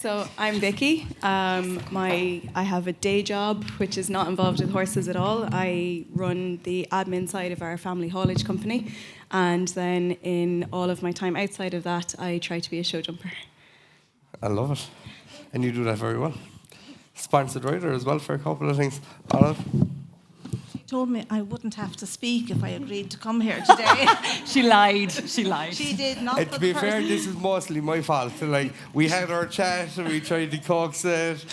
So I'm Vickie. I have a day job which is not involved with horses at all. I run the admin side of our family haulage company, and then in all of my time outside of that, I try to be a showjumper. I love it. And you do that very well. Sponsored writer as well for a couple of things. Olive? Told me I wouldn't have to speak if I agreed to come here today. She lied. She did not. And to be fair, this is mostly my fault. So, like, we had our chat and we tried to coax it.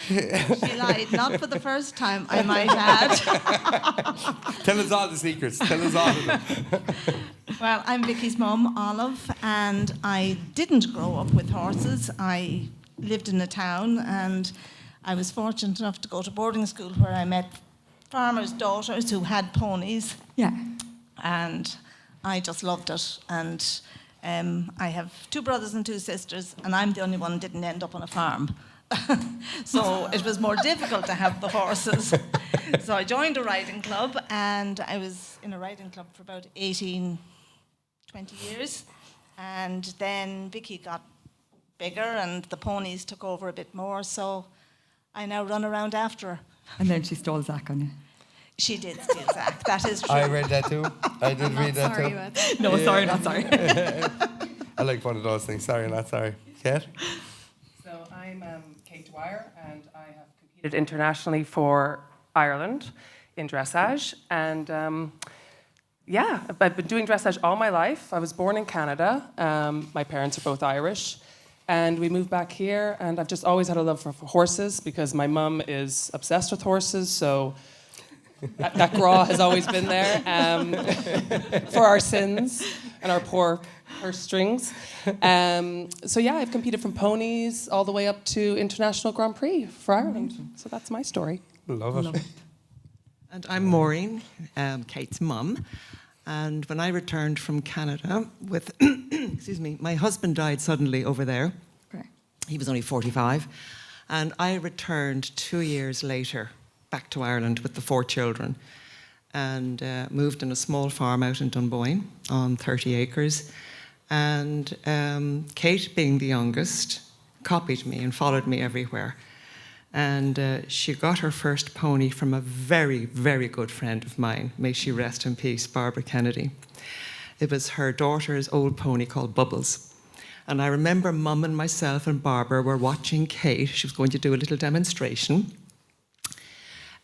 She lied, not for the first time, I might add. Tell us all the secrets. Tell us all of them. Well, I'm Vickie's mum, Olive, and I didn't grow up with horses. I lived in a town, and I was fortunate enough to go to boarding school where I met farmers' daughters who had ponies. Yeah. And I just loved it. And I have 2 brothers and 2 sisters, and I'm the only one who didn't end up on a farm. So it was more difficult to have the horses. So I joined a riding club, and I was in a riding club for about 18, 20 years. And then Vickie got bigger, and the ponies took over a bit more. So I now run around after her. And then she stole Zach on you. She did steal Zach, that is true. I read that too. I did read that Sorry too. about that. No, sorry, not sorry. I like one of those things. Sorry, not sorry. Kate? So I'm Kate Dwyer, and I have competed internationally for Ireland in dressage. And I've been doing dressage all my life. I was born in Canada. My parents are both Irish. And we moved back here, and I've just always had a love for horses because my mum is obsessed with horses, so that graw has always been there for our sins and our poor purse strings. I've competed from ponies all the way up to International Grand Prix for Ireland. So that's my story. Love it. And I'm Maureen, Kate's mum. And when I returned from Canada with, excuse me, my husband died suddenly over there. Okay. He was only 45. And I returned 2 years later back to Ireland with the 4 children and moved in a small farm out in Dunboyne on 30 acres. And Kate, being the youngest, copied me and followed me everywhere. And she got her first pony from a very, very good friend of mine. May she rest in peace, Barbara Kennedy. It was her daughter's old pony called Bubbles. And I remember Mum and myself and Barbara were watching Kate. She was going to do a little demonstration.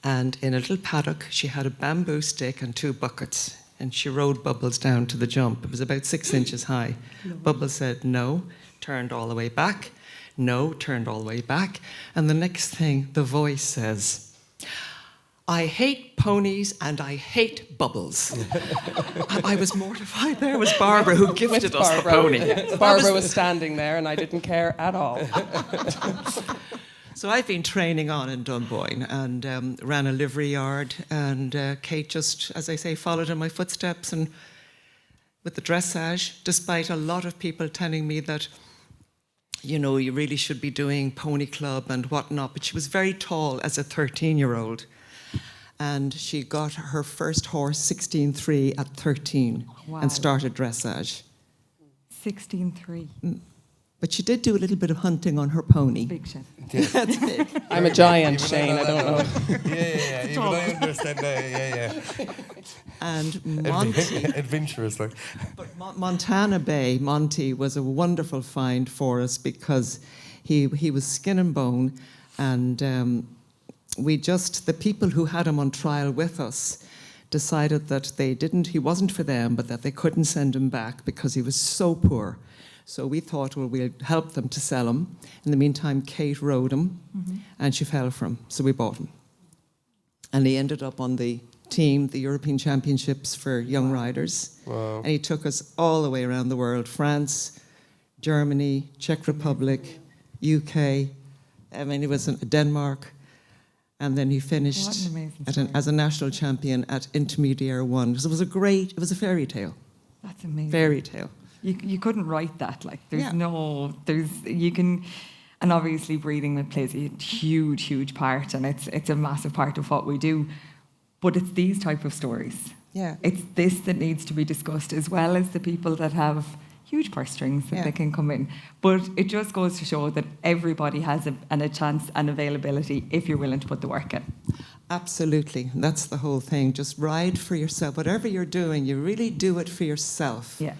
And in a little paddock, she had a bamboo stick and 2 buckets. And she rode Bubbles down to the jump. It was about 6 inches high. Bubbles said no, turned all the way back. No, turned all the way back. And the next thing, the voice says, I hate ponies and I hate Bubbles. I was mortified. There was Barbara who gifted us the pony. Yeah. Barbara was standing there and I didn't care at all. So I've been training on in Dunboyne and ran a livery yard. And Kate just, as I say, followed in my footsteps. And with the dressage, despite a lot of people telling me that you know, you really should be doing pony club and whatnot. But she was very tall as a 13-year-old. And she got her first horse, 16.3, at 13 and started dressage. 16.3. But she did do a little bit of hunting on her pony. Big shit. That's big. I'm a giant, Shane, I don't know. Yeah. Even I understand that. Yeah. And Monty... Adventurous, like. But Montana Bay, Monty, was a wonderful find for us because he was skin and bone, and the people who had him on trial with us decided that he wasn't for them, but that they couldn't send him back because he was so poor. So we thought, well, we'll help them to sell him. In the meantime, Kate rode him, and she fell for him, so we bought him. And he ended up on the team, the European Championships for young riders. Wow. And he took us all the way around the world, France, Germany, Czech Republic, UK, he was in Denmark. And then he finished as a national champion at Intermediate 1. So it was a fairy tale. That's amazing. Fairy tale. You couldn't write that. Like, and obviously breeding plays a huge part, and it's a massive part of what we do. But it's these type of stories. Yeah. It's this that needs to be discussed, as well as the people that have huge purse strings that Yeah. they can come in. But it just goes to show that everybody has a chance and availability if you're willing to put the work in. Absolutely. That's the whole thing. Just ride for yourself. Whatever you're doing, you really do it for yourself. Yeah.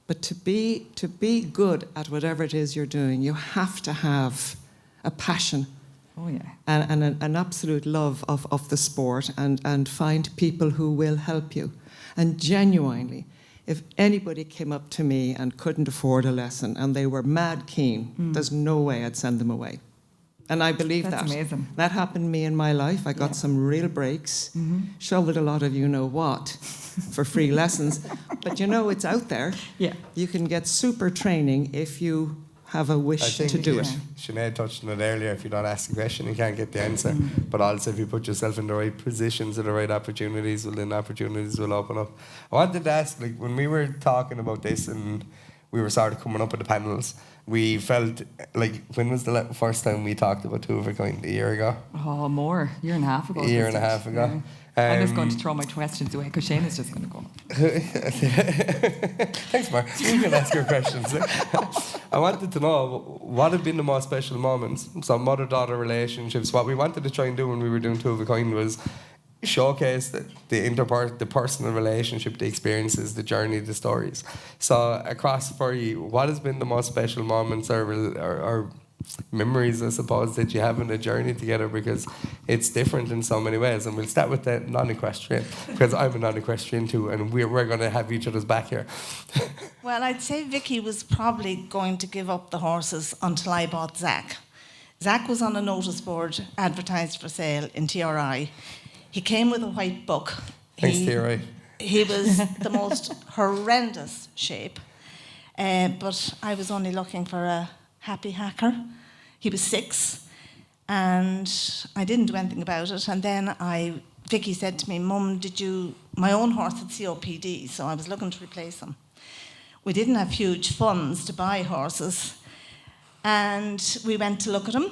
But to be good at whatever it is you're doing, you have to have a passion Oh, yeah. and an absolute love of the sport, and find people who will help you. And genuinely, if anybody came up to me and couldn't afford a lesson and they were mad keen, there's no way I'd send them away. And I believe That's that. amazing. That happened to me in my life. I got some real breaks, shoveled a lot of you-know-what for free lessons. But it's out there. Yeah. You can get super training if you have a wish to do it. Sinead touched on it earlier. If you don't ask a question, you can't get the answer. But also, if you put yourself in the right positions or the right opportunities, well, then opportunities will open up. I wanted to ask, like, when we were talking about this and we were sort of coming up with the panels, we felt like, when was the first time we talked about Two of a Kind? A year ago? Oh, more. Year and a half ago. A year and a half ago. Yeah. I'm just going to throw my questions away because Shane is just going to go. Thanks, Mark. You can ask your questions. I wanted to know, what have been the most special moments? So mother-daughter relationships. What we wanted to try and do when we were doing Two of a Kind was showcase the personal relationship, the experiences, the journey, the stories. So across for you, what has been the most special moments or memories, I suppose, that you have in the journey together, because it's different in so many ways. And we'll start with the non-equestrian, because I'm a non-equestrian too, and we're going to have each other's back here. Well, I'd say Vickie was probably going to give up the horses until I bought Zach. Zach was on a notice board advertised for sale in TRI. He came with a white book. Thanks, TRI. He was the most horrendous shape, but I was only looking for a happy hacker. He was 6, and I didn't do anything about it. And then Vickie said to me, "Mum, my own horse had COPD, so I was looking to replace him." We didn't have huge funds to buy horses, and we went to look at him.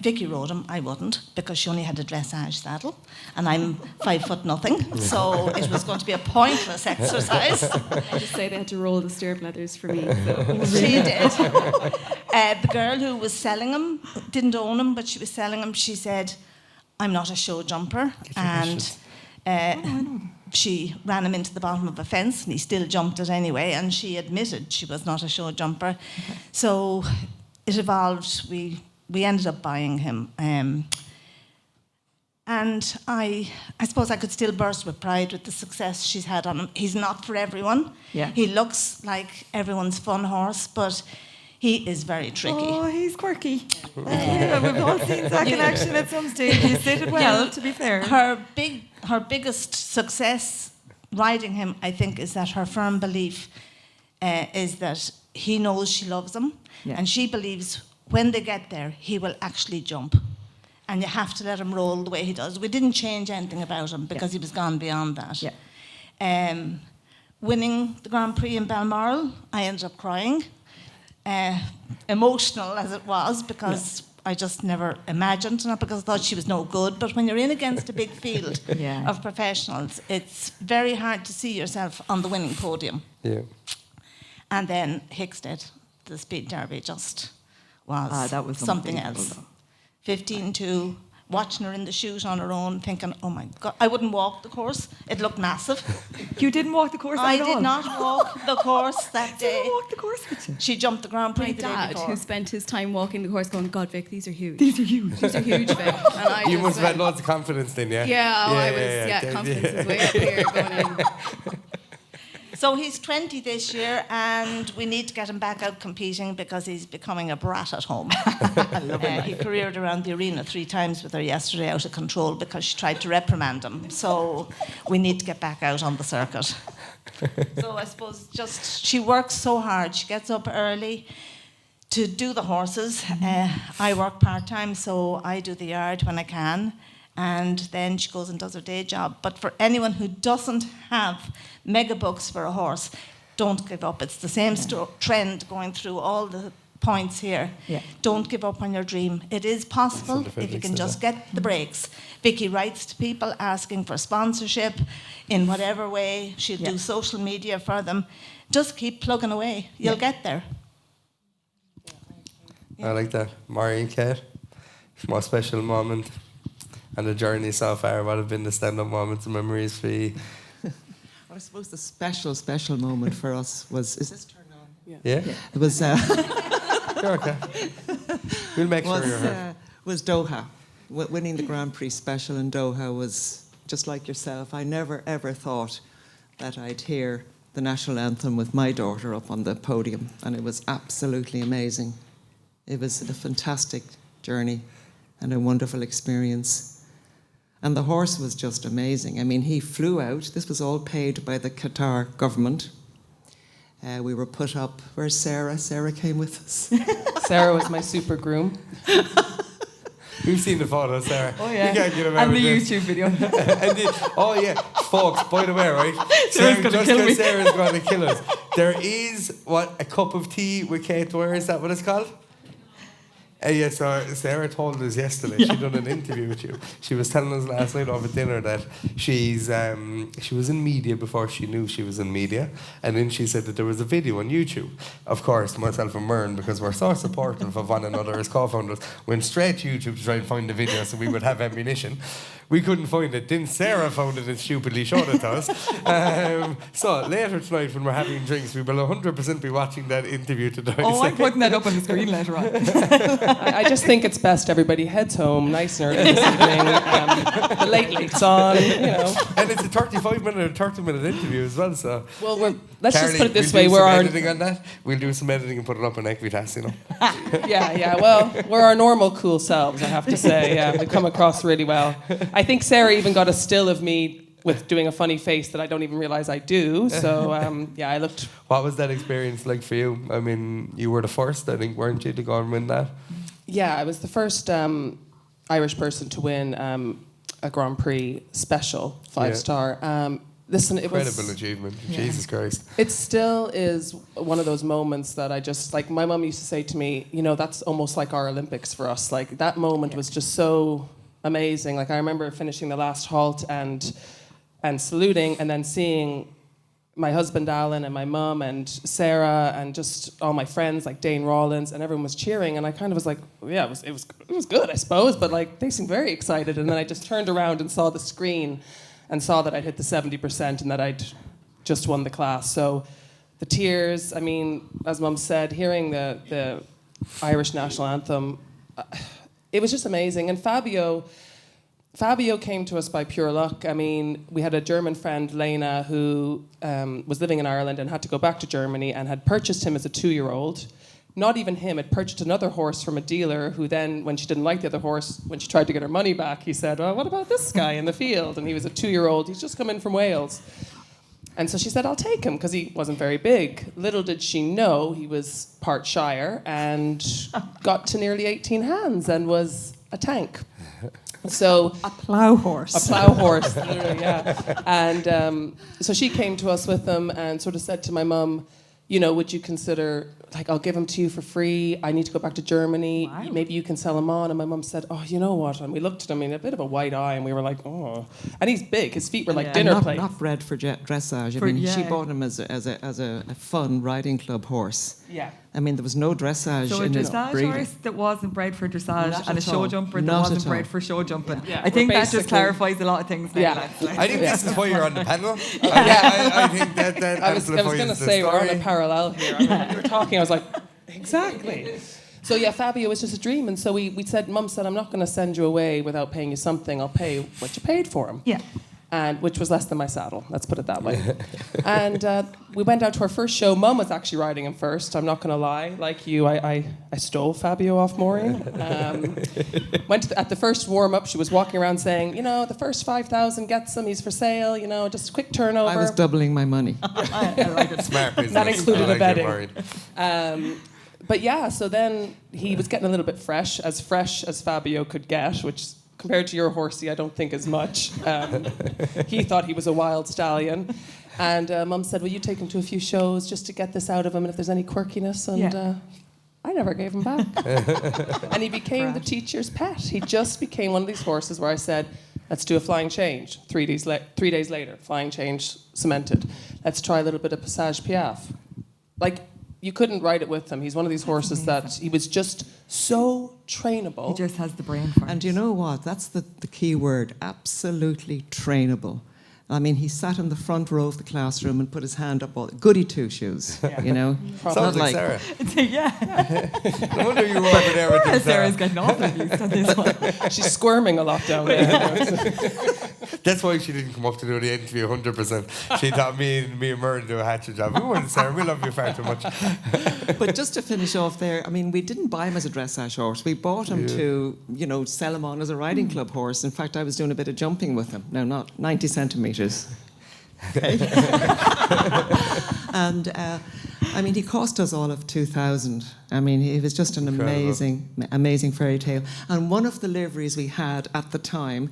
Vickie rode him. I wouldn't, because she only had a dressage saddle, and I'm 5'0", so it was going to be a pointless exercise. I just say they had to roll the stirrup leathers for me. So. She did. The girl who was selling him didn't own him, but she was selling him. She said, "I'm not a show jumper," and she ran him into the bottom of a fence, and he still jumped it anyway. And she admitted she was not a show jumper. Okay. So it evolved. We ended up buying him. And I suppose I could still burst with pride with the success she's had on him. He's not for everyone. Yeah. He looks like everyone's fun horse, but he is very tricky. Oh, he's quirky. Yeah, we've all seen Zach in action at some stage. He stated well, to be fair. Her biggest success riding him, I think, is that her firm belief is that he knows she loves him, and she believes when they get there, he will actually jump. And you have to let him roll the way he does. We didn't change anything about him because he was gone beyond that. Yeah. Winning the Grand Prix in Balmoral, I ended up crying. Emotional as it was, because I just never imagined, not because I thought she was no good, but when you're in against a big field of professionals, it's very hard to see yourself on the winning podium. Yeah. And then Hickstead, the Speed Derby, just was, that was something else. 15-2, watching her in the chute on her own, thinking, oh my God, I wouldn't walk the course. It looked massive. You didn't walk the course at all? I did not walk the course that day. You didn't walk the course with you? She jumped the Grand Prix My the day dad, before. who spent his time walking the course, going, "God, Vic, these are huge. These are huge. These are huge, Vic." And I You just must have had went, loads of confidence then, yeah? Yeah, confidence was way up here going in. So he's 20 this year, and we need to get him back out competing because he's becoming a brat at home. He careered around the arena 3 times with her yesterday, out of control, because she tried to reprimand him. So we need to get back out on the circuit. So I suppose just she works so hard. She gets up early to do the horses. I work part-time, so I do the yard when I can. And then she goes and does her day job. But for anyone who doesn't have mega bucks for a horse, don't give up. It's the same trend going through all the points here. Yeah. Don't give up on your dream. It is possible if you can just get the breaks. Vickie writes to people asking for sponsorship in whatever way. She'll do social media for them. Just keep plugging away. You'll get there. I like that. Maureen, Kate, more special moment and the journey so far. What have been the stand-up moments and memories for you? Well, I suppose the special moment for us was, is this turned on? Yeah? It was You're okay. We'll make sure you're heard. was Doha. Winning the Grand Prix special in Doha was just like yourself. I never ever thought that I'd hear the national anthem with my daughter up on the podium, and it was absolutely amazing. It was a fantastic journey and a wonderful experience. And the horse was just amazing. I mean, he flew out. This was all paid by the Qatar government. We were put up. Where's Sarah? Sarah came with us. Sarah was my super groom. We've seen the photos, Sarah. Oh, yeah. You can't get away And with the this. YouTube video. Oh yeah, folks. By the way, right? Sarah's gonna kill me. Sarah's going to kill us. There is a cup of tea with Kate Dwyer. Is that what it's called? Yeah, so Sarah told us yesterday, she done an interview with you. She was telling us last night over dinner that she was in media before she knew she was in media, and then she said that there was a video on YouTube. Of course, myself and Muireann, because we're so supportive of one another as co-founders, went straight to YouTube to try and find the video so we would have ammunition. We couldn't find it. Then Sarah found it and stupidly showed it to us. So later tonight when we're having drinks, we will 100% be watching that interview tonight. Oh, I'm putting that up on the screen later on. I just think it's best everybody heads home nice and early this evening. The late's on, And it's a 35-minute or 30-minute interview as well. So Well, let's just Carly, put it this we'll way: do we're some our editing on that. We'll do some editing and put it up on Equitas, yeah. Well, we're our normal cool selves, I have to say. Yeah, we come across really well. I think Sarah even got a still of me with doing a funny face that I don't even realise I do. So I looked. What was that experience like for you? I mean, you were the first, I think, weren't you, to go and win that? Yeah, I was the first Irish person to win a Grand Prix special 5-star. Listen, it was incredible achievement. Jesus Christ. It still is one of those moments that I just, like, my mum used to say to me, that's almost like our Olympics for us. Like, that moment was just so amazing. Like, I remember finishing the last halt and saluting, and then seeing my husband Alan and my mum and Sarah and just all my friends like Dane Rawlins, and everyone was cheering, and I kind of was like, it was good, I suppose, but like they seemed very excited. And then I just turned around and saw the screen and saw that I'd hit the 70% and that I'd just won the class. So the tears, I mean, as Mum said, hearing the Irish national anthem, it was just amazing. And Fabio came to us by pure luck. I mean, we had a German friend, Lena, who was living in Ireland and had to go back to Germany, and had purchased him as a 2-year-old. Not even him, had purchased another horse from a dealer who then, when she didn't like the other horse, when she tried to get her money back, he said, well, what about this guy in the field? And he was a 2-year-old. He's just come in from Wales. And so she said, I'll take him, because he wasn't very big. Little did she know he was part Shire and got to nearly 18 hands and was a tank. So A plough horse. A plough horse, literally, yeah. And so she came to us with them and sort of said to my mum, would you consider, like, I'll give him to you for free. I need to go back to Germany. Wow. Maybe you can sell him on. And my mum said, oh, you know what? And we looked at him in a bit of a wide eye, and we were like, oh. And he's big. His feet were like dinner not, plates. Not bred for dressage. I mean, she bought him as a fun riding club horse. Yeah. I mean, there was no dressage So a in his dressage breeding. horse that wasn't bred for dressage, Not and a at all. showjumper that Not wasn't at all. bred for showjumping. Yeah, I think we're that just basically- clarifies a lot of things now. Yeah. Let's- I think this is why you're on the panel. I think that I was amplifies going to the say we're on story. a parallel here. I mean, when you were talking, I was like, exactly. So yeah, Fabio was just a dream, and so we said, Mum said, I'm not going to send you away without paying you something. I'll pay what you paid for him. Yeah. And which was less than my saddle. Let's put it that way. And we went out to our first show. Mum was actually riding him first. I'm not going to lie. Like you, I stole Fabio off Maureen. Went to at the first warm up. She was walking around saying, the first 5,000 gets him. He's for sale. Just a quick turnover. I was doubling my money. Smart business. That included I like a betting. it, Maureen. But yeah, so then he was getting a little bit fresh as Fabio could get, which compared to your horsey, I don't think is much. He thought he was a wild stallion. And Mum said, will you take him to a few shows just to get this out of him, and if there's any quirkiness? And I never gave him back. And he became the teacher's pet. He just became one of these horses where I said, let's do a flying change. 3 days later, flying change cemented. Let's try a little bit of Passage Piaf. Like, you couldn't ride it with him. He's one of these horses that he was just so trainable. He just has the brain for it. And you know what? That's the key word, absolutely trainable. I mean, he sat in the front row of the classroom and put his hand up, all goody two-shoes, you know? Sounds like Sarah. Yeah. No wonder you were over there with them, Sarah. Sarah's getting awfully used to this one. She's squirming a lot down there. That's why she didn't come up to do the interview 100%. She thought me and Muireann do a hatchet job. We weren't, Sarah. We love you far too much. But just to finish off there, I mean, we didn't buy him as a dressage horse. We bought him to, you know, sell him on as a riding club horse. In fact, I was doing a bit of jumping with him. Now, not 90 centimetres. Okay. And I mean, he cost us all of 2,000. I mean, he was just an amazing fairy tale. And one of the liveries we had at the time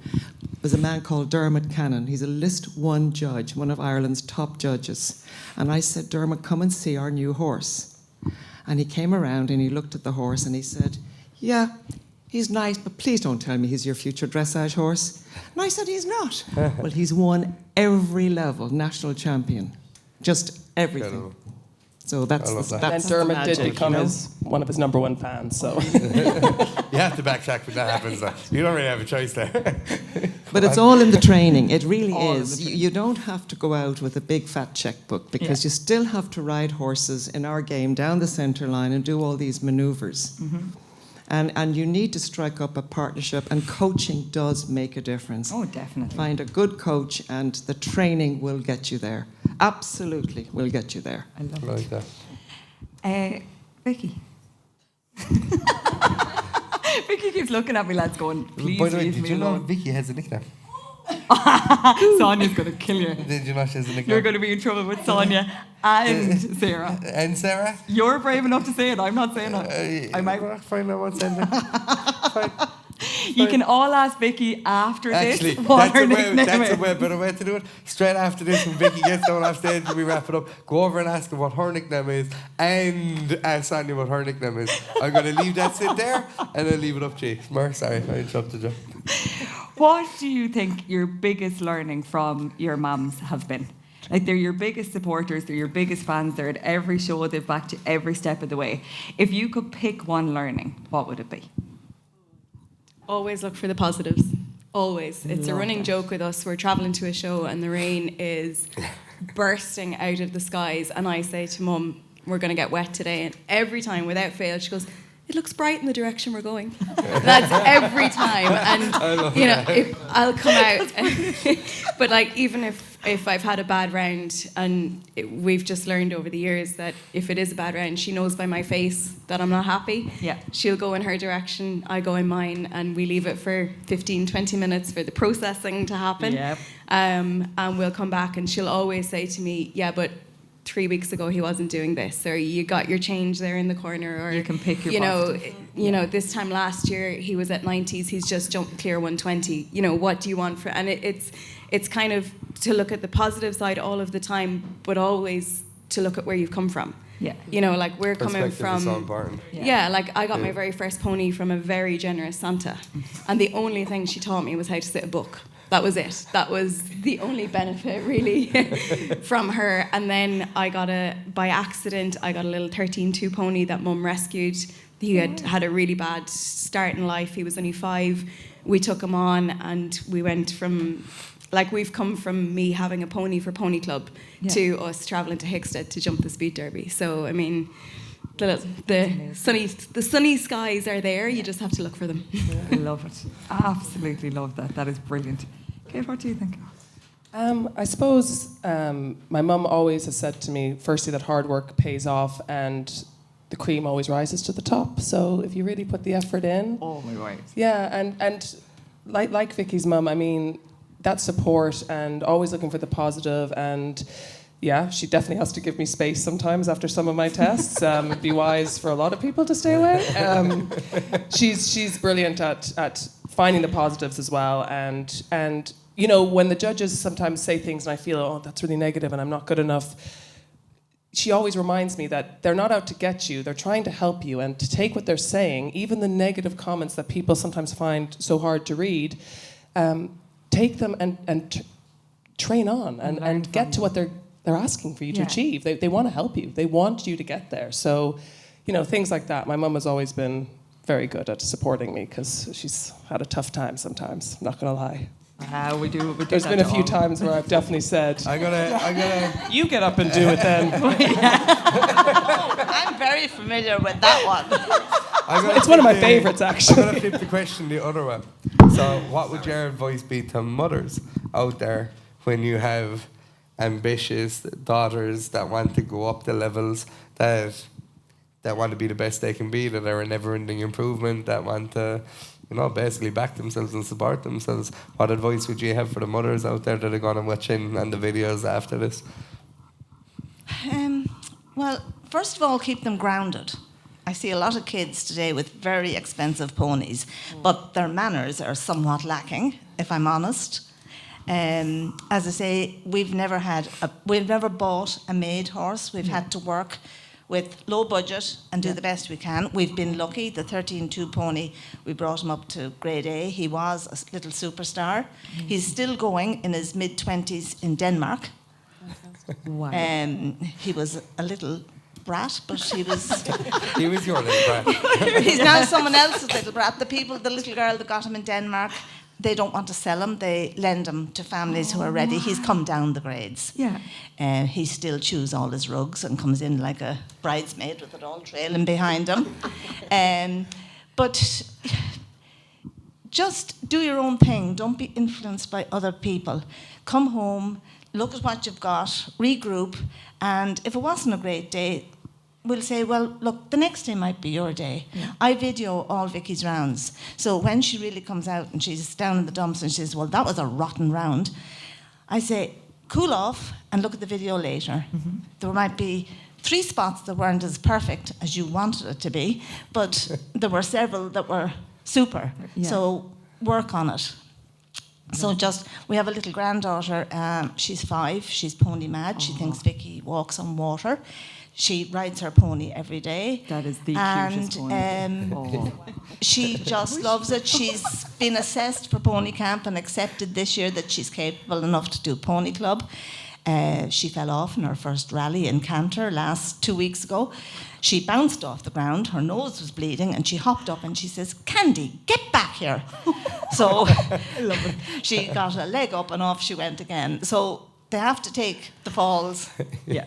was a man called Dermot Cannon. He's a List 1 judge, one of Ireland's top judges. And I said, Dermot, come and see our new horse. And he came around and he looked at the horse and he said, yeah, he's nice, but please don't tell me he's your future dressage horse. And I said, he's not. Well, he's won every level, national champion, just everything. Incredible. So that's And Dermot did become one of his number one fans. So You have to backtrack when that happens. Though. You don't really have a choice there. But it's all in the training. It really is. You don't have to go out with a big fat checkbook because you still have to ride horses in our game down the centre line and do all these manoeuvres. Mm-hmm. And you need to strike up a partnership, and coaching does make a difference. Oh, definitely. Find a good coach, and the training will get you there. Absolutely will get you there. I love Like that. Vickie. Vickie keeps looking at me, lads, going, please By the way, leave did me you know alone. Vickie has a nickname? Sonia's going to kill you. Did you know she has a nickname? You're going to be in trouble with Sonia and Sarah. And Sarah? You're brave enough to say it. I'm not saying it. I might. Fine, I won't send it. Fine. You can all ask Vickie after Actually, this what her that's nickname a is. better way to do it. Straight after this, when Vickie gets down off stage and we wrap it up, go over and ask her what her nickname is and ask Sonia what her nickname is. I'm going to leave that sit there and then leave it up to you. Sorry, I interrupted you. What do you think your biggest learning from your mums have been? Like, they're your biggest supporters, they're your biggest fans, they're at every show, they've backed you every step of the way. If you could pick one learning, what would it be? Always look for the positives. Always. It's a Love running that. joke with us. We're travelling to a show and the rain is bursting out of the skies. And I say to Mum, we're going to get wet today. And every time, without fail, she goes, it looks bright in the direction we're going. That's every time. And, you know, if I'll come out. But, like, even if I've had a bad round, and we've just learned over the years that if it is a bad round, she knows by my face that I'm not happy. Yeah. She'll go in her direction, I go in mine, and we leave it for 15, 20 minutes for the processing to happen. Yep. And we'll come back, and she'll always say to me, yeah, but 3 weeks ago he wasn't doing this, or you got your change there in the corner, or You can pick your you know, this time last year he was at 90s, he's just jumped clear 120. You know, what do you want for? And it's kind of to look at the positive side all of the time, but always to look at where you've come from. Yeah. You know, like we're coming Perspective is from. so important. Yeah, like I got my very first pony from a very generous Santa, and the only thing she taught me was how to sit a book. That was it. That was the only benefit, really, from her. And then by accident, I got a little 13-2 pony that Mum rescued. He had a really bad start in life. He was only 5. We took him on, and we went from, like, we've come from me having a pony for Pony Club to us travelling to Hickstead to jump the speed derby. So, I mean, the sunny skies are there. You just have to look for them. I love it. Absolutely love that. That is brilliant. Kate, what do you think? I suppose my mum always has said to me, firstly, that hard work pays off and the cream always rises to the top. So if you really put the effort in. Oh, my word. Yeah, and like Vickie's mum, I mean, that support and always looking for the positive, and yeah, she definitely has to give me space sometimes after some of my tests. It'd be wise for a lot of people to stay away. She's brilliant at finding the positives as well, and you know, when the judges sometimes say things and I feel, oh, that's really negative and I'm not good enough, she always reminds me that they're not out to get you, they're trying to help you, and to take what they're saying, even the negative comments that people sometimes find so hard to read, take them and train on and get to what they're asking for you to achieve. They want to help you. They want you to get there. So, things like that. My mum has always been very good at supporting me because she's had a tough time sometimes, not going to lie. We do There's been a few times where I've definitely said, I'm gonna. you get up and do it then. I'm very familiar with that one. It's one of my favourites, actually. I'm going to flip the question the other way. So what would your advice be to mothers out there when you have ambitious daughters that want to go up the levels, that want to be the best they can be, that are a never-ending improvement, that want to, basically back themselves and support themselves? What advice would you have for the mothers out there that are going to watch in on the videos after this? Well, first of all, keep them grounded. I see a lot of kids today with very expensive ponies, but their manners are somewhat lacking, if I'm honest. As I say, we've never bought a maid horse. We've had to work with low budget and do the best we can. We've been lucky. The 13-2 pony, we brought him up to grade A. He was a little superstar. He's still going in his mid-20s in Denmark. Wow. He was a little brat, but he was... He was your little brat. He's now someone else's little brat. The little girl that got him in Denmark, they don't want to sell him. They lend him to families who are ready. He's come down the grades. Yeah. He still chews all his rugs and comes in like a bridesmaid with it all trailing behind him. But just do your own thing. Don't be influenced by other people. Come home, look at what you've got, regroup, and if it wasn't a great day, we'll say, well, look, the next day might be your day. Yeah. I video all Vickie's rounds. So when she really comes out and she's down in the dumps and she says, well, that was a rotten round, I say, cool off and look at the video later. Mm-hmm. There might be 3 spots that weren't as perfect as you wanted it to be, but there were several that were super. Yeah. So work on it. So we have a little granddaughter, she's 5, she's pony mad. She thinks Vickie walks on water. She rides her pony every day. That is the cutest pony. She just loves it. She's been assessed for pony camp and accepted this year that she's capable enough to do pony club. She fell off in her first rally in Cantor 2 weeks ago. She bounced off the ground, her nose was bleeding, and she hopped up and she says, Candy, get back here. So she got a leg up and off she went again. So they have to take the falls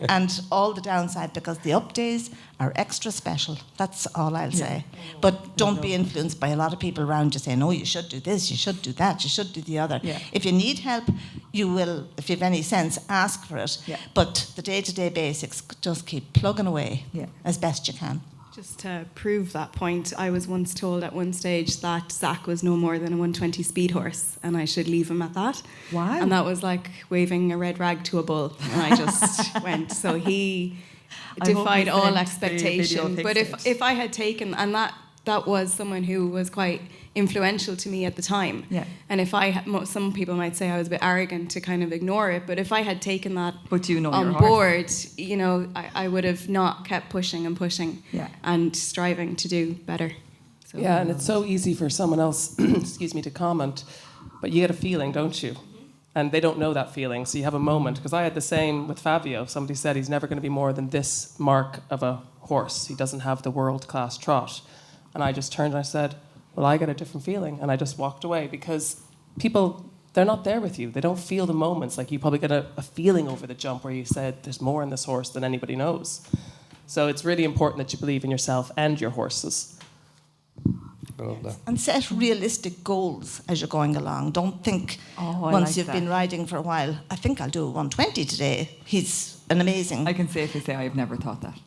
and all the downside, because the up days are extra special. That's all I'll say. But don't be influenced by a lot of people around you saying, oh, you should do this, you should do that, you should do the other. Yeah. If you need help, you will, if you have any sense, ask for it. Yeah. But the day-to-day basics, just keep plugging away as best you can. Just to prove that point, I was once told at one stage that Zach was no more than a 120 speed horse and I should leave him at that. Wow. And that was like waving a red rag to a bull. And I just went. So he defied all expectation. But if I had taken, and that was someone who was quite influential to me at the time. Yeah. And if some people might say I was a bit arrogant to kind of ignore it, but if I had taken that on board, I would have not kept pushing and pushing and striving to do better. So, and it's so easy for someone else, to comment, but you get a feeling, don't you? And they don't know that feeling, so you have a moment. Because I had the same with Fabio. Somebody said he's never going to be more than this mark of a horse. He doesn't have the world-class trot. And I just turned and I said, well, I get a different feeling. And I just walked away, because people, they're not there with you. They don't feel the moments. Like, you probably get a feeling over the jump where you said, there's more in this horse than anybody knows. So it's really important that you believe in yourself and your horses. I love that. And set realistic goals as you're going along. Don't think once you've been riding for a while, I think I'll do a 120 today. He's an amazing... I can safely say I've never thought that.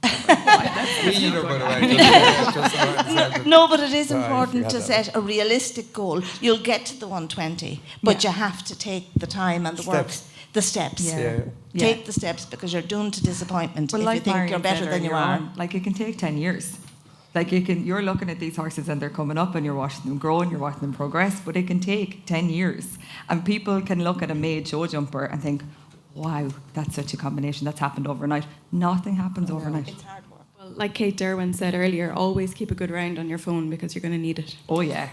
Me either, by the way. No, but it is important to set a realistic goal. You'll get to the 120, but you have to take the time and the work. The steps. Take the steps, because you're doomed to disappointment if you think you're better than you are. Like, it can take 10 years. Like, you're looking at these horses and they're coming up and you're watching them grow and you're watching them progress, but it can take 10 years. And people can look at a made Showjumper and think, wow, that's such a combination. That's happened overnight. Nothing happens overnight. It's hard work. Well, like Kate Derwin said earlier, always keep a good round on your phone because you're going to need it. Oh yeah,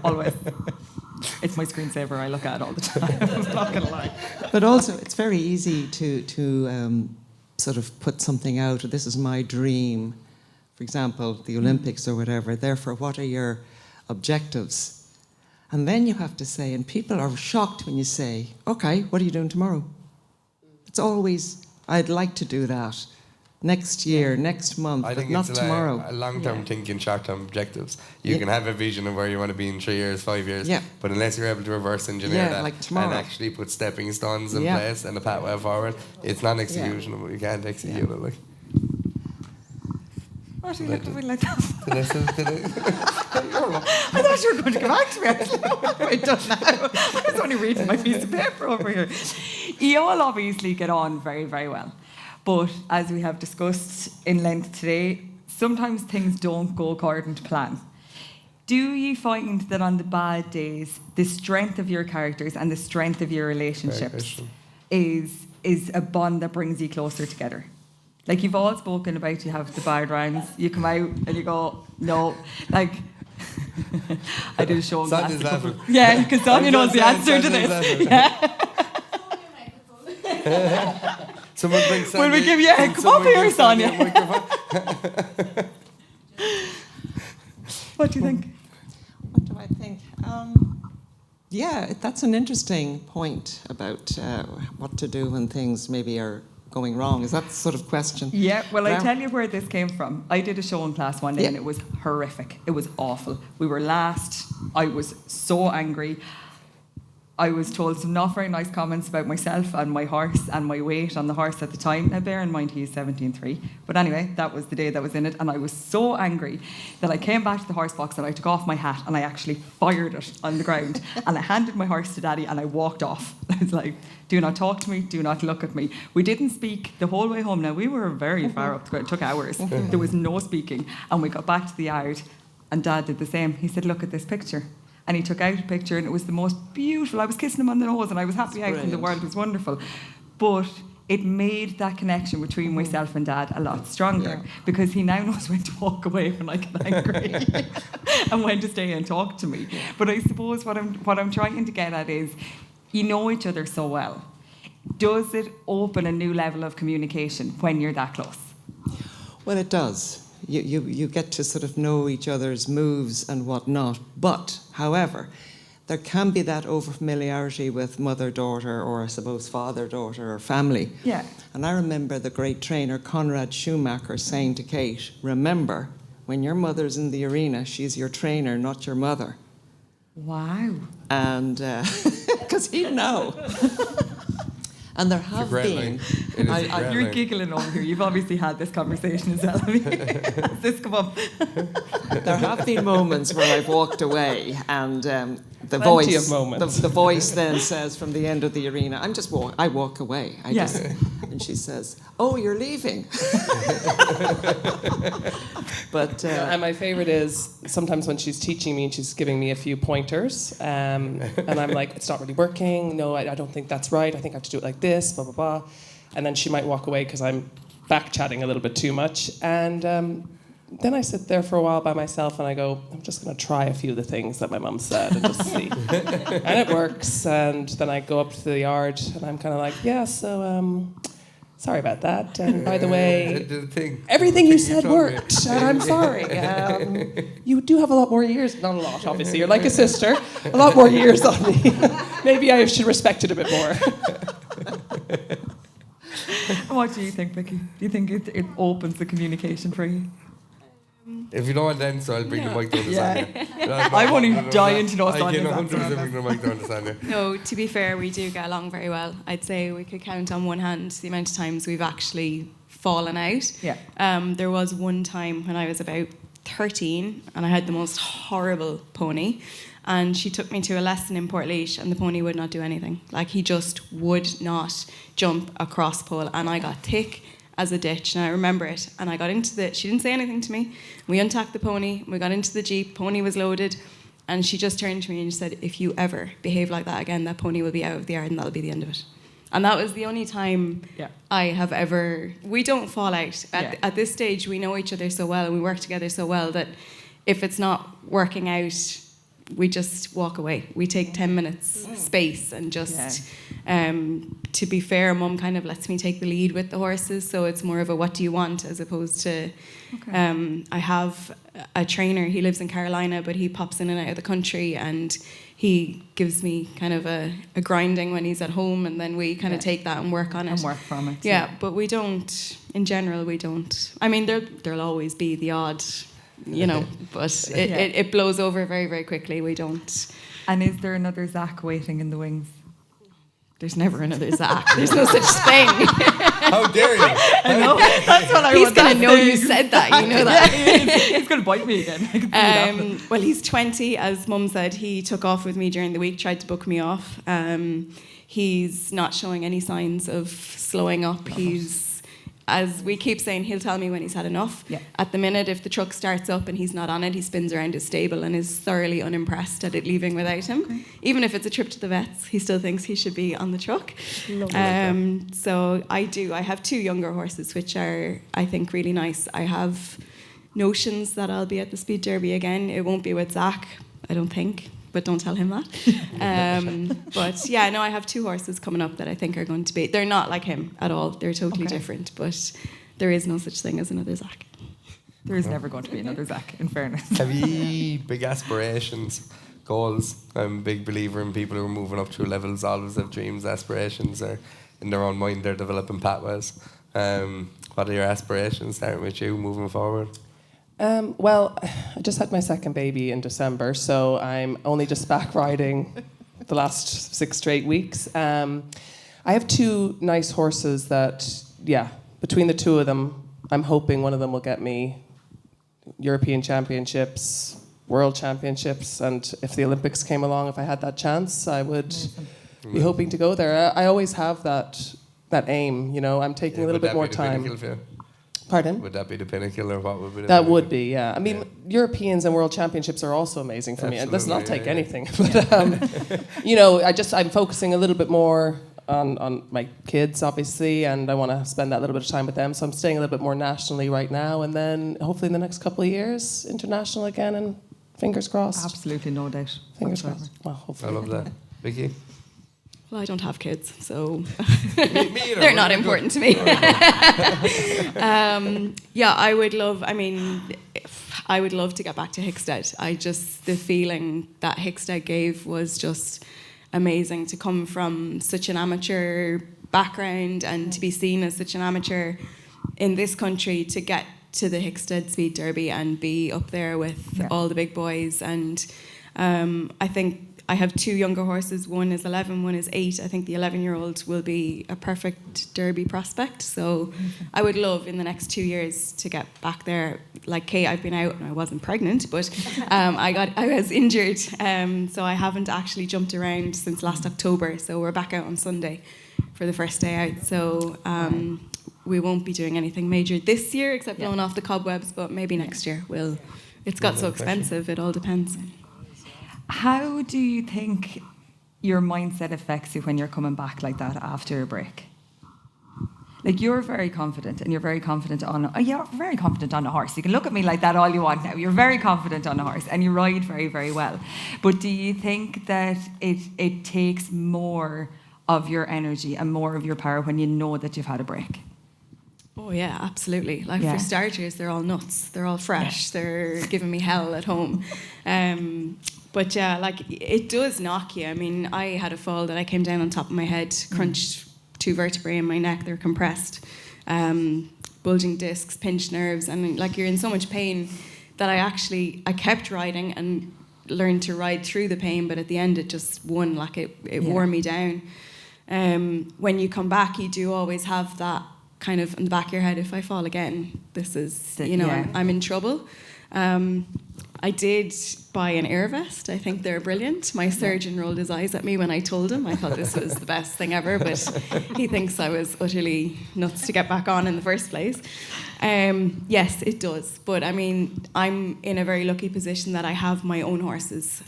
always. It's my screensaver. I look at it all the time. I'm not gonna lie. But also, it's very easy to sort of put something out. This is my dream. For example, the Olympics or whatever. Therefore, what are your objectives? And then you have to say, and people are shocked when you say, okay, what are you doing tomorrow? It's always, I'd like to do that. Next year, next month, I but think not it's tomorrow. a long-term thinking, short-term objectives. You can have a vision of where you want to be in 3 years, 5 years, but unless you're able to reverse engineer that like tomorrow. and actually put stepping stones in Yeah. place and a pathway forward, it's not executionable. You can't execute it. Like. What are you looking at me like that? Did I? I thought you were going to come back to me. Actually, what have I done now? I was only reading my piece of paper over here. You all obviously get on very, very well. But as we have discussed in length today, sometimes things don't go according to plan. Do you find that on the bad days, the strength of your characters and the strength of your relationships is a bond that brings you closer together? Like you've all spoken about, you have the bad rounds, you come out and you go, no, like I did a show in Sonia's class. laughing. Yeah, because Sonia knows the answer to this. Yeah. Someone bring Sonia. Will we give you a come up here, Sonia? What do you think? What do I think? Yeah, that's an interesting point about what to do when things maybe are going wrong. Is that the sort of question? Yeah, well, I tell you where this came from. I did a show in class one day and it was horrific. It was awful. We were last. I was so angry. I was told some not very nice comments about myself and my horse and my weight on the horse at the time. Now, bear in mind, he is 17.3. But anyway, that was the day that was in it. And I was so angry that I came back to the horse box and I took off my hat and I actually fired it on the ground. And I handed my horse to Daddy and I walked off. I was like, do not talk to me, do not look at me. We didn't speak the whole way home. Now, we were very far up the ground. It took hours. There was no speaking. And we got back to the yard and Dad did the same. He said, look at this picture. And he took out a picture and it was the most beautiful. I was kissing him on the nose and I was happy out and the world was wonderful. But it made that connection between myself and Dad a lot stronger because he now knows when to walk away when I get angry and when to stay and talk to me. But I suppose what I'm trying to get at is you know each other so well. Does it open a new level of communication when you're that close? Well, it does. You get to sort of know each other's moves and whatnot. But, however, there can be that over-familiarity with mother-daughter or, I suppose, father-daughter or family. Yeah. And I remember the great trainer Conrad Schumacher saying to Kate, remember, when your mother's in the arena, she's your trainer, not your mother. Wow. And, because he'd know. And there have been... You're giggling over here. You've obviously had this conversation as well. Has this come up? There have been moments where I've walked away and the Plenty voice... of moments. The voice then says from the end of the arena, I walk away. And she says, oh, you're leaving. But... and my favourite is sometimes when she's teaching me and she's giving me a few pointers and I'm like, it's not really working. No, I don't think that's right. I think I have to do it like this, blah, blah, blah. And then she might walk away because I'm back-chatting a little bit too much. And then I sit there for a while by myself and I go, I'm just going to try a few of the things that my mum said and just see. And it works. And then I go up to the yard and I'm kind of like, yeah, so... sorry about that. And by the way, everything you said worked. And I'm sorry. You do have a lot more years. Not a lot, obviously. You're like a sister. A lot more years on me. Maybe I should respect it a bit more. What do you think, Vickie? Do you think it opens the communication for you? If you don't want to answer, I'll bring the mic down to Sonia. I'm only dying to know I can Sonia's 100% bring the mic down to Sonia. No, to be fair, we do get along very well. I'd say we could count on one hand the amount of times we've actually fallen out. Yeah. There was one time when I was about 13 and I had the most horrible pony. And she took me to a lesson in Portlaoise and the pony would not do anything. Like, he just would not jump across pole. And I got thick as a ditch, and I remember it. And I got into she didn't say anything to me. We untacked the pony, we got into the Jeep, pony was loaded, and she just turned to me and said, if you ever behave like that again, that pony will be out of the yard and that'll be the end of it. And that was the only time Yeah. I have ever... We don't fall out. At this stage, we know each other so well and we work together so well that if it's not working out, we just walk away. We take 10 minutes space and just... to be fair, Mum kind of lets me take the lead with the horses, so it's more of a what do you want as opposed to... I have a trainer, he lives in Carolina, but he pops in and out of the country and he gives me kind of a grinding when he's at home, and then we kind of take that and work on it. And work from it. Yeah, but we don't, in general, we don't. I mean, there'll always be the odd, but it blows over very, very quickly. We don't. And is there another Zach waiting in the wings? There's never another Zach. There's no such thing. How dare you? I know. That's what I He's want going to to know say. you said that. You know that. He's going to bite me again. I can see that. Well, he's 20. As Mum said, he took off with me during the week, tried to book me off. He's not showing any signs of slowing up. He's, as we keep saying, he'll tell me when he's had enough. Yeah. At the minute, if the truck starts up and he's not on it, he spins around his stable and is thoroughly unimpressed at it leaving without him. Okay. Even if it's a trip to the vets, he still thinks he should be on the truck. So I have 2 younger horses, which are, I think, really nice. I have notions that I'll be at the Speed Derby again. It won't be with Zach, I don't think, but don't tell him that. But yeah, no, I have 2 horses coming up that I think are going to be... They're not like him at all. They're totally different, but there is no such thing as another Zach. There is never going to be another Zach, in fairness. Have you big aspirations, goals? I'm a big believer in people who are moving up through levels, always have dreams, aspirations, or in their own mind they're developing pathways. What are your aspirations, starting with you, moving forward? Well, I just had my second baby in December, so I'm only just back riding the last 6 straight weeks. I have 2 nice horses that, between the 2 of them, I'm hoping one of them will get me European Championships, World Championships, and if the Olympics came along, if I had that chance, I would be hoping to go there. I always have that aim, I'm taking a little bit more time. Pardon? Would that be the pinnacle, or what would be the That pinnacle? would be, yeah. I mean, Europeans and World Championships are also amazing for me. Listen, I'll take anything. But, I'm focusing a little bit more on my kids, obviously, and I want to spend that little bit of time with them. So I'm staying a little bit more nationally right now, and then hopefully in the next couple of years, international again, and fingers crossed. Absolutely, no doubt. Fingers crossed. Well, hopefully. I love that. Vickie? Well, I don't have kids, so Me either. they're not important to me. I would love... I would love to get back to Hickstead. The feeling that Hickstead gave was just amazing, to come from such an amateur background and to be seen as such an amateur in this country, to get to the Hickstead Speed Derby and be up there with all the big boys. And I think I have 2 younger horses. One is 11, one is 8. I think the 11-year-old will be a perfect Derby prospect. So I would love in the next 2 years to get back there. Like Kate, I've been out and I wasn't pregnant, but I was injured. So I haven't actually jumped around since last October. So we're back out on Sunday for the first day out. So we won't be doing anything major this year except blowing off the cobwebs, but maybe next year we'll. It's got so expensive, it all depends. How do you think your mindset affects you when you're coming back like that after a break? Like, you're very confident, and you're very confident on a horse. You can look at me like that all you want now. You're very confident on a horse, and you ride very, very well. But do you think that it takes more of your energy and more of your power when you know that you've had a break? Oh yeah, absolutely. For starters, they're all nuts. They're all fresh. Yeah. They're giving me hell at home. But yeah, it does knock you. I mean, I had a fall that I came down on top of my head, crunched 2 vertebrae in my neck. They're compressed, bulging discs, pinched nerves, and you're in so much pain that I kept riding and learned to ride through the pain. But at the end, it just won. It wore me down. When you come back, you do always have that kind of in the back of your head, if I fall again, this is, I'm in trouble. I did buy an air vest. I think they're brilliant. My surgeon rolled his eyes at me when I told him. I thought this was the best thing ever, but he thinks I was utterly nuts to get back on in the first place. Yes, it does. But I mean, I'm in a very lucky position that I have my own horses.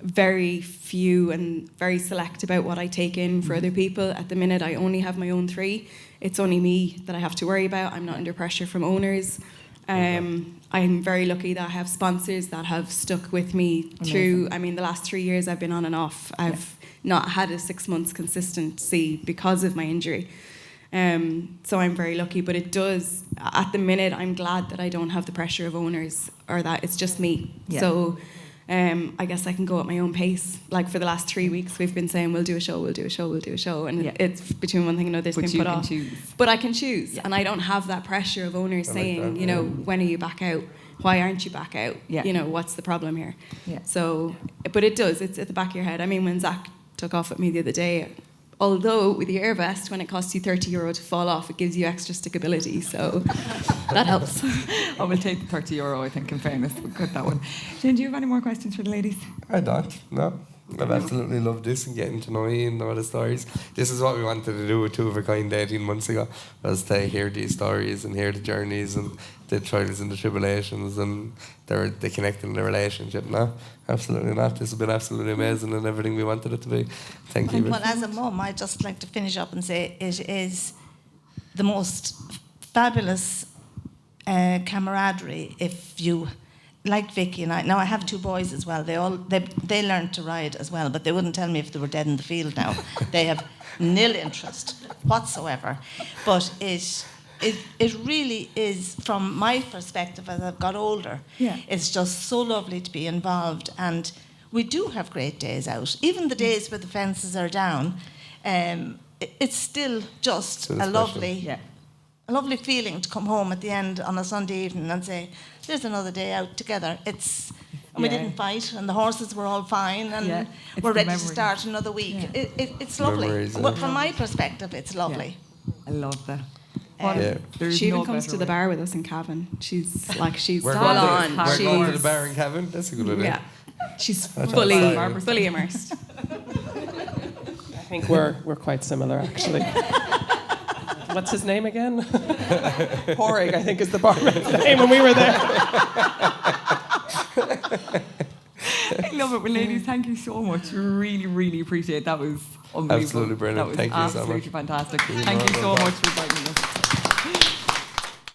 very few and very select about what I take in for other people. At the minute, I only have my own 3. It's only me that I have to worry about. I'm not under pressure from owners. I'm very lucky that I have sponsors that have stuck with me through, I mean, the last 3 years I've been on and off. I've not had a 6 months consistency because of my injury. So I'm very lucky, but it does, at the minute, I'm glad that I don't have the pressure of owners or that it's just me. Yeah. So I guess I can go at my own pace. Like for the last 3 weeks, we've been saying, we'll do a show, we'll do a show, we'll do a show. And it's between one thing and another, it's been put off. Choose. But I can choose. And I don't have that pressure of owners saying, you know, when are you back out? Why aren't you back out? Yeah. You know, what's the problem here? Yeah. So, but it does, it's at the back of your head. I mean, when Zach took off with me the other day, although with the air vest, when it costs you €30 to fall off, it gives you extra stickability, so that helps. I will take the €30, I think, in fairness. We'll cut that one. Shane, do you have any more questions for the ladies? I don't, no. I've absolutely loved this and getting to know you and all the stories. This is what we wanted to do with Two of a Kind 18 months ago, was to hear these stories and hear the journeys and the trials and the tribulations and they connect in the relationship. No, absolutely not. This has been absolutely amazing and everything we wanted it to be. Thank you. Well, as a mum, I'd just like to finish up and say it is the most fabulous camaraderie if you... Like Vickie and I, now I have 2 boys as well. They learned to ride as well, but they wouldn't tell me if they were dead in the field now. They have nil interest whatsoever. But it really is, from my perspective as I've got older, it's just so lovely to be involved. And we do have great days out. Even the days where the fences are down, it's still just a lovely feeling to come home at the end on a Sunday evening and say, there's another day out together. And we didn't fight, and the horses were all fine, and we're ready to start another week. Yeah. It's lovely. Memories, but from my perspective, it's lovely. I love that. She even comes to the bar with us in Cavan. She's full on. We're going to the bar in Cavan? That's a good idea. Yeah. She's fully immersed. I think we're quite similar, actually. What's his name again? Porrig, I think, is the barman's name when we were there. I love it. Well, ladies, thank you so much. Really, really appreciate it. That was unbelievable. Absolutely brilliant. That was thank you so much. Absolutely fantastic. Thank you so much for inviting us.